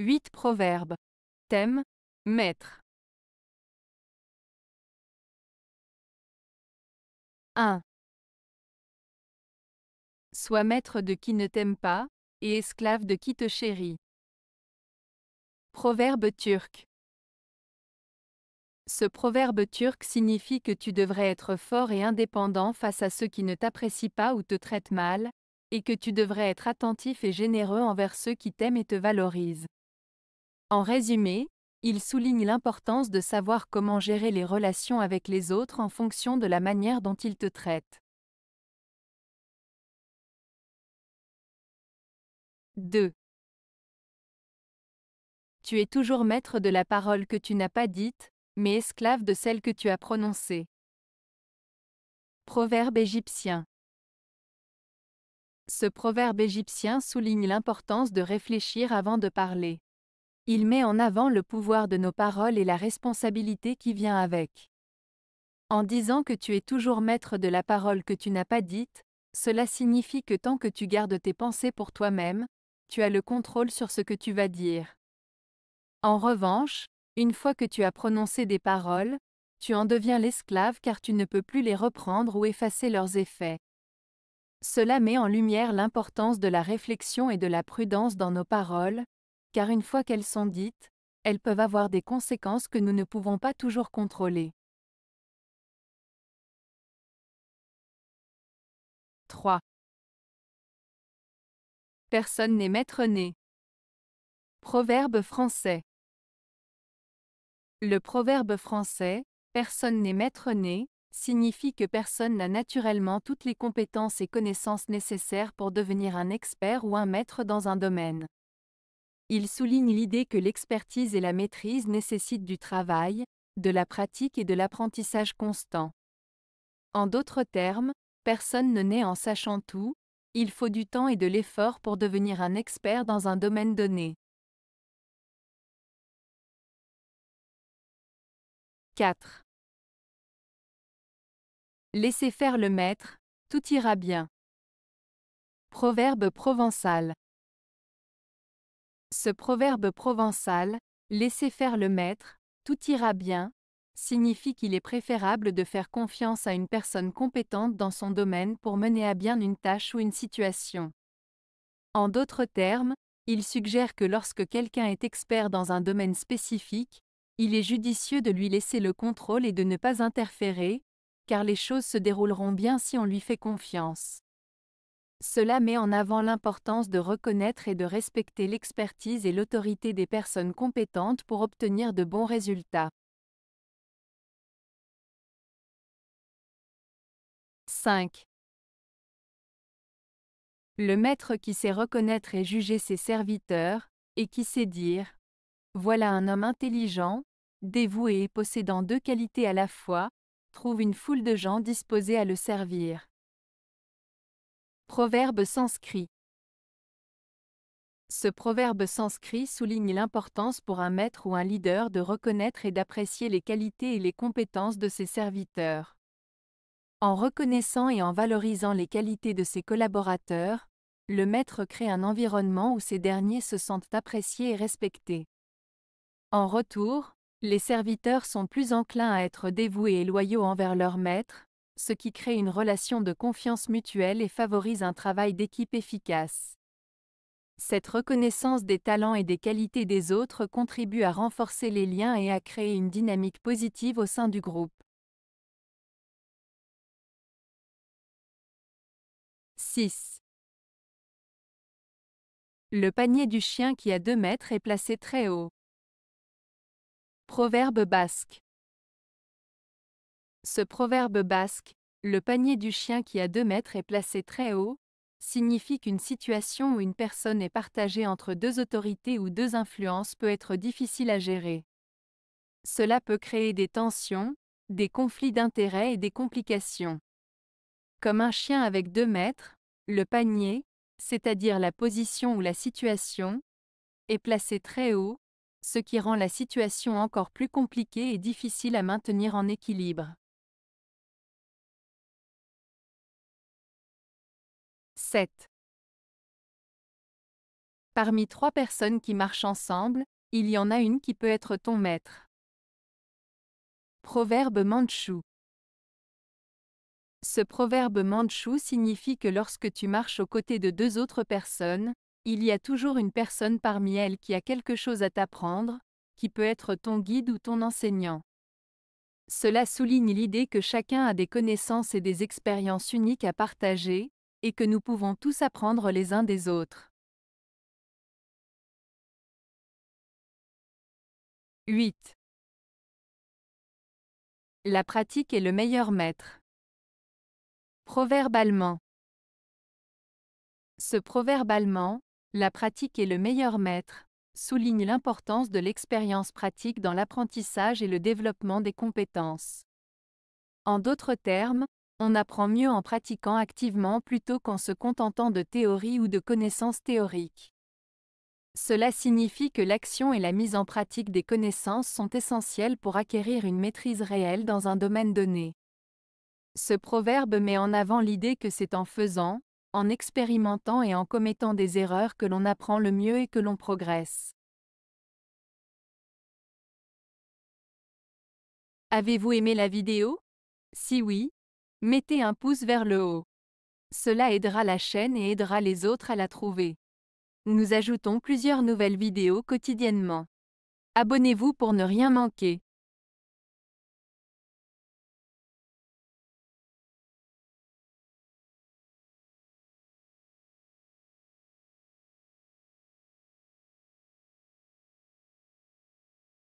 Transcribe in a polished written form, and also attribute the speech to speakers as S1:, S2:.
S1: 8 proverbes. Thème, maître. 1. Sois maître de qui ne t'aime pas, et esclave de qui te chérit. Proverbe turc. Ce proverbe turc signifie que tu devrais être fort et indépendant face à ceux qui ne t'apprécient pas ou te traitent mal, et que tu devrais être attentif et généreux envers ceux qui t'aiment et te valorisent. En résumé, il souligne l'importance de savoir comment gérer les relations avec les autres en fonction de la manière dont ils te traitent. 2. Tu es toujours maître de la parole que tu n'as pas dite, mais esclave de celle que tu as prononcée. Proverbe égyptien. Ce proverbe égyptien souligne l'importance de réfléchir avant de parler. Il met en avant le pouvoir de nos paroles et la responsabilité qui vient avec. En disant que tu es toujours maître de la parole que tu n'as pas dite, cela signifie que tant que tu gardes tes pensées pour toi-même, tu as le contrôle sur ce que tu vas dire. En revanche, une fois que tu as prononcé des paroles, tu en deviens l'esclave car tu ne peux plus les reprendre ou effacer leurs effets. Cela met en lumière l'importance de la réflexion et de la prudence dans nos paroles, car une fois qu'elles sont dites, elles peuvent avoir des conséquences que nous ne pouvons pas toujours contrôler. 3. Personne n'est maître né. Proverbe français. Le proverbe français, personne n'est maître né, signifie que personne n'a naturellement toutes les compétences et connaissances nécessaires pour devenir un expert ou un maître dans un domaine. Il souligne l'idée que l'expertise et la maîtrise nécessitent du travail, de la pratique et de l'apprentissage constant. En d'autres termes, personne ne naît en sachant tout, il faut du temps et de l'effort pour devenir un expert dans un domaine donné. 4. Laissez faire le maître, tout ira bien. Proverbe provençal. Ce proverbe provençal, laissez faire le maître, tout ira bien, signifie qu'il est préférable de faire confiance à une personne compétente dans son domaine pour mener à bien une tâche ou une situation. En d'autres termes, il suggère que lorsque quelqu'un est expert dans un domaine spécifique, il est judicieux de lui laisser le contrôle et de ne pas interférer, car les choses se dérouleront bien si on lui fait confiance. Cela met en avant l'importance de reconnaître et de respecter l'expertise et l'autorité des personnes compétentes pour obtenir de bons résultats. 5. Le maître qui sait reconnaître et juger ses serviteurs, et qui sait dire « Voilà un homme intelligent, dévoué et possédant deux qualités à la fois, trouve une foule de gens disposés à le servir. » Proverbe sanskrit. Ce proverbe sanskrit souligne l'importance pour un maître ou un leader de reconnaître et d'apprécier les qualités et les compétences de ses serviteurs. En reconnaissant et en valorisant les qualités de ses collaborateurs, le maître crée un environnement où ces derniers se sentent appréciés et respectés. En retour, les serviteurs sont plus enclins à être dévoués et loyaux envers leur maître, ce qui crée une relation de confiance mutuelle et favorise un travail d'équipe efficace. Cette reconnaissance des talents et des qualités des autres contribue à renforcer les liens et à créer une dynamique positive au sein du groupe. 6. Le panier du chien qui a 2 mètres est placé très haut. Proverbe basque. Ce proverbe basque, le panier du chien qui a 2 mètres est placé très haut, signifie qu'une situation où une personne est partagée entre deux autorités ou deux influences peut être difficile à gérer. Cela peut créer des tensions, des conflits d'intérêts et des complications. Comme un chien avec 2 mètres, le panier, c'est-à-dire la position ou la situation, est placé très haut, ce qui rend la situation encore plus compliquée et difficile à maintenir en équilibre. 7. Parmi 3 personnes qui marchent ensemble, il y en a une qui peut être ton maître. Proverbe mandchou. Ce proverbe mandchou signifie que lorsque tu marches aux côtés de 2 autres personnes, il y a toujours une personne parmi elles qui a quelque chose à t'apprendre, qui peut être ton guide ou ton enseignant. Cela souligne l'idée que chacun a des connaissances et des expériences uniques à partager, et que nous pouvons tous apprendre les uns des autres. 8. La pratique est le meilleur maître. Proverbe allemand. Ce proverbe allemand, la pratique est le meilleur maître, souligne l'importance de l'expérience pratique dans l'apprentissage et le développement des compétences. En d'autres termes, on apprend mieux en pratiquant activement plutôt qu'en se contentant de théories ou de connaissances théoriques. Cela signifie que l'action et la mise en pratique des connaissances sont essentielles pour acquérir une maîtrise réelle dans un domaine donné. Ce proverbe met en avant l'idée que c'est en faisant, en expérimentant et en commettant des erreurs que l'on apprend le mieux et que l'on progresse. Avez-vous aimé la vidéo? Si oui, mettez un pouce vers le haut. Cela aidera la chaîne et aidera les autres à la trouver. Nous ajoutons plusieurs nouvelles vidéos quotidiennement. Abonnez-vous pour ne rien manquer.